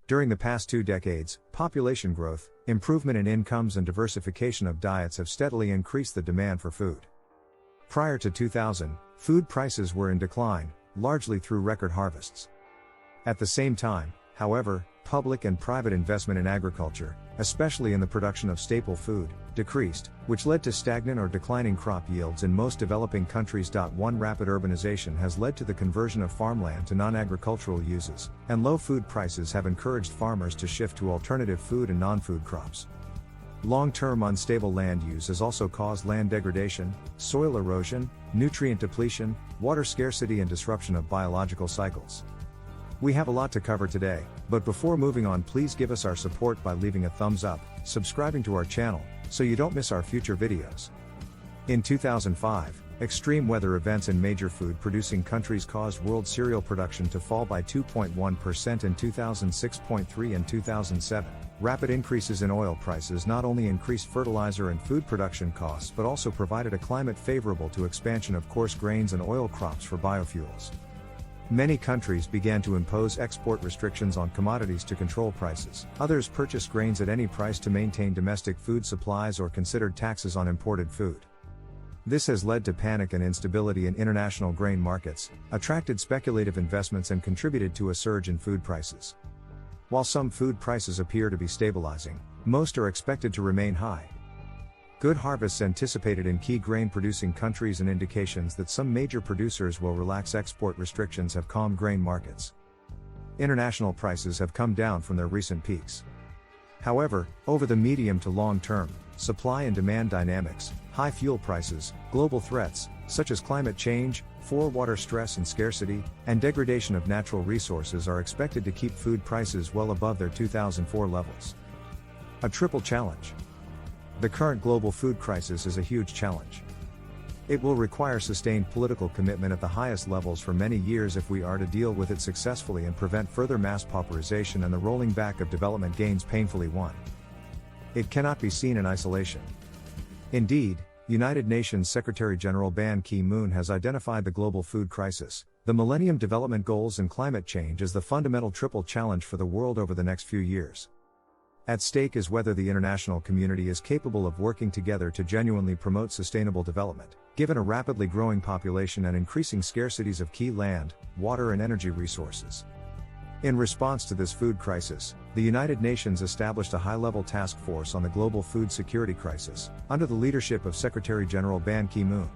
During the past 2 decades, population growth, improvement in incomes and diversification of diets have steadily increased the demand for food. Prior to 2000, food prices were in decline, largely through record harvests. At the same time, however, public and private investment in agriculture, especially in the production of staple food, decreased, which led to stagnant or declining crop yields in most developing countries. One rapid urbanization has led to the conversion of farmland to non-agricultural uses, and low food prices have encouraged farmers to shift to alternative food and non-food crops. Long-term unstable land use has also caused land degradation, soil erosion, nutrient depletion, water scarcity and disruption of biological cycles. We have a lot to cover today, but before moving on, please give us our support by leaving a thumbs up, subscribing to our channel, so you don't miss our future videos. In 2005, extreme weather events in major food-producing countries caused world cereal production to fall by 2.1% in 2006.3 and 2007. Rapid increases in oil prices not only increased fertilizer and food production costs but also provided a climate favorable to expansion of coarse grains and oil crops for biofuels. Many countries began to impose export restrictions on commodities to control prices. Others purchased grains at any price to maintain domestic food supplies or considered taxes on imported food. This has led to panic and instability in international grain markets, attracted speculative investments and contributed to a surge in food prices. While some food prices appear to be stabilizing, most are expected to remain high. Good harvests anticipated in key grain-producing countries and indications that some major producers will relax export restrictions have calmed grain markets. International prices have come down from their recent peaks. However, over the medium to long term, supply and demand dynamics, high fuel prices, global threats, such as climate change, water stress and scarcity, and degradation of natural resources are expected to keep food prices well above their 2004 levels. A triple challenge. The current global food crisis is a huge challenge. It will require sustained political commitment at the highest levels for many years if we are to deal with it successfully and prevent further mass pauperization and the rolling back of development gains painfully won. It cannot be seen in isolation. Indeed, United Nations Secretary-General Ban Ki-moon has identified the global food crisis, the Millennium Development Goals and climate change as the fundamental triple challenge for the world over the next few years. At stake is whether the international community is capable of working together to genuinely promote sustainable development, given a rapidly growing population and increasing scarcities of key land, water and energy resources. In response to this food crisis, the United Nations established a high-level task force on the global food security crisis, under the leadership of Secretary-General Ban Ki-moon.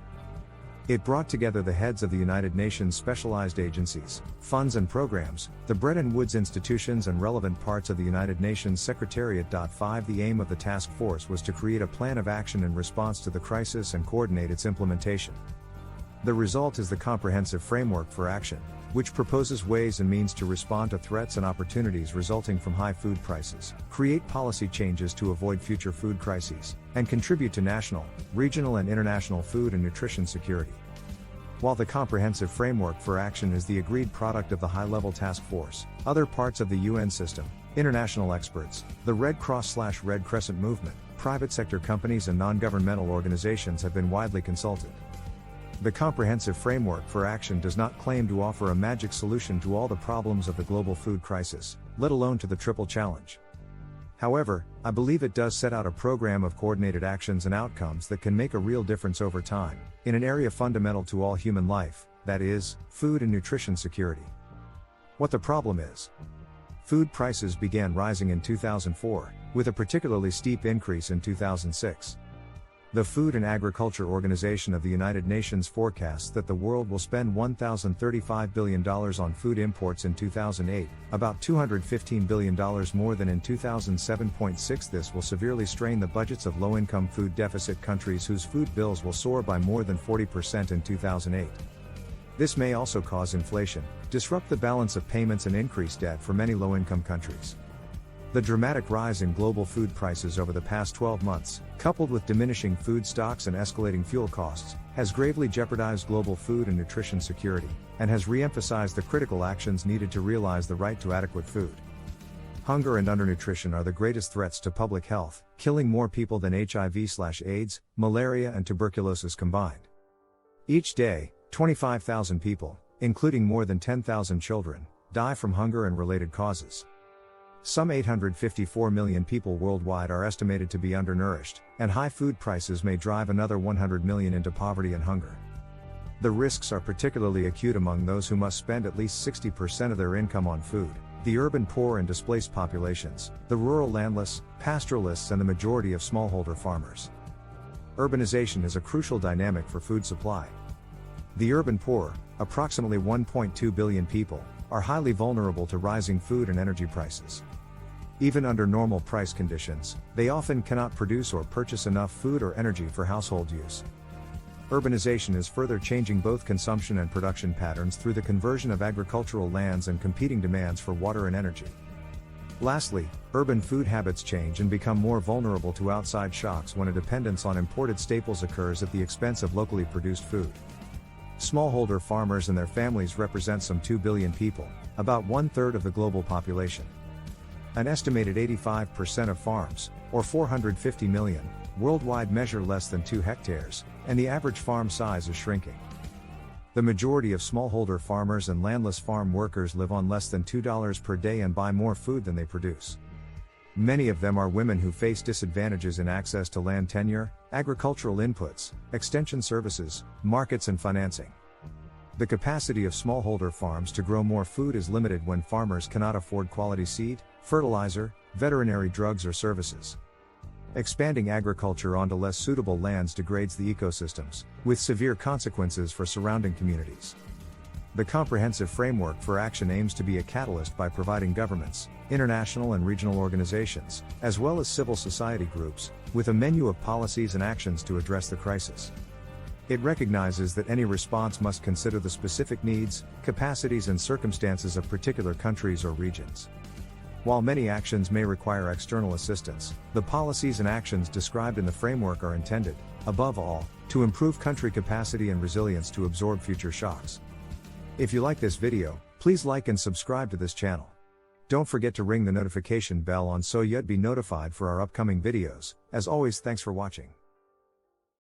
It brought together the heads of the United Nations specialized agencies, funds and programs, the Bretton Woods institutions and relevant parts of the United Nations Secretariat. 5 The aim of the task force was to create a plan of action in response to the crisis and coordinate its implementation. The result is the Comprehensive Framework for Action, which proposes ways and means to respond to threats and opportunities resulting from high food prices, create policy changes to avoid future food crises, and contribute to national, regional and international food and nutrition security. While the Comprehensive Framework for Action is the agreed product of the high-level task force, other parts of the UN system, international experts, the Red Cross/Red Crescent movement, private sector companies and non-governmental organizations have been widely consulted. The Comprehensive Framework for Action does not claim to offer a magic solution to all the problems of the global food crisis, let alone to the triple challenge. However, I believe it does set out a program of coordinated actions and outcomes that can make a real difference over time, in an area fundamental to all human life, that is, food and nutrition security. What the problem is? Food prices began rising in 2004, with a particularly steep increase in 2006. The Food and Agriculture Organization of the United Nations forecasts that the world will spend $1,035 billion on food imports in 2008, about $215 billion more than in 2007.6. This will severely strain the budgets of low-income food deficit countries whose food bills will soar by more than 40% in 2008. This may also cause inflation, disrupt the balance of payments and increase debt for many low-income countries. The dramatic rise in global food prices over the past 12 months, coupled with diminishing food stocks and escalating fuel costs, has gravely jeopardized global food and nutrition security, and has re-emphasized the critical actions needed to realize the right to adequate food. Hunger and undernutrition are the greatest threats to public health, killing more people than HIV/AIDS, malaria and tuberculosis combined. Each day, 25,000 people, including more than 10,000 children, die from hunger and related causes. Some 854 million people worldwide are estimated to be undernourished, and high food prices may drive another 100 million into poverty and hunger. The risks are particularly acute among those who must spend at least 60% of their income on food: the urban poor and displaced populations, the rural landless, pastoralists, and the majority of smallholder farmers. Urbanization is a crucial dynamic for food supply. The urban poor, approximately 1.2 billion people, are highly vulnerable to rising food and energy prices. Even under normal price conditions, they often cannot produce or purchase enough food or energy for household use. Urbanization is further changing both consumption and production patterns through the conversion of agricultural lands and competing demands for water and energy. Lastly, urban food habits change and become more vulnerable to outside shocks when a dependence on imported staples occurs at the expense of locally produced food. Smallholder farmers and their families represent some 2 billion people, about 1/3 of the global population. An estimated 85% of farms, or 450 million, worldwide measure less than 2 hectares, and the average farm size is shrinking. The majority of smallholder farmers and landless farm workers live on less than $2 per day and buy more food than they produce. Many of them are women who face disadvantages in access to land tenure, agricultural inputs, extension services, markets, and financing. The capacity of smallholder farms to grow more food is limited when farmers cannot afford quality seed, fertilizer, veterinary drugs, or services. Expanding agriculture onto less suitable lands degrades the ecosystems, with severe consequences for surrounding communities. The comprehensive framework for action aims to be a catalyst by providing governments, international and regional organizations, as well as civil society groups, with a menu of policies and actions to address the crisis. It recognizes that any response must consider the specific needs, capacities, and circumstances of particular countries or regions. While many actions may require external assistance, the policies and actions described in the framework are intended, above all, to improve country capacity and resilience to absorb future shocks. If you like this video, please like and subscribe to this channel. Don't forget to ring the notification bell on so you'd be notified for our upcoming videos. As always, thanks for watching.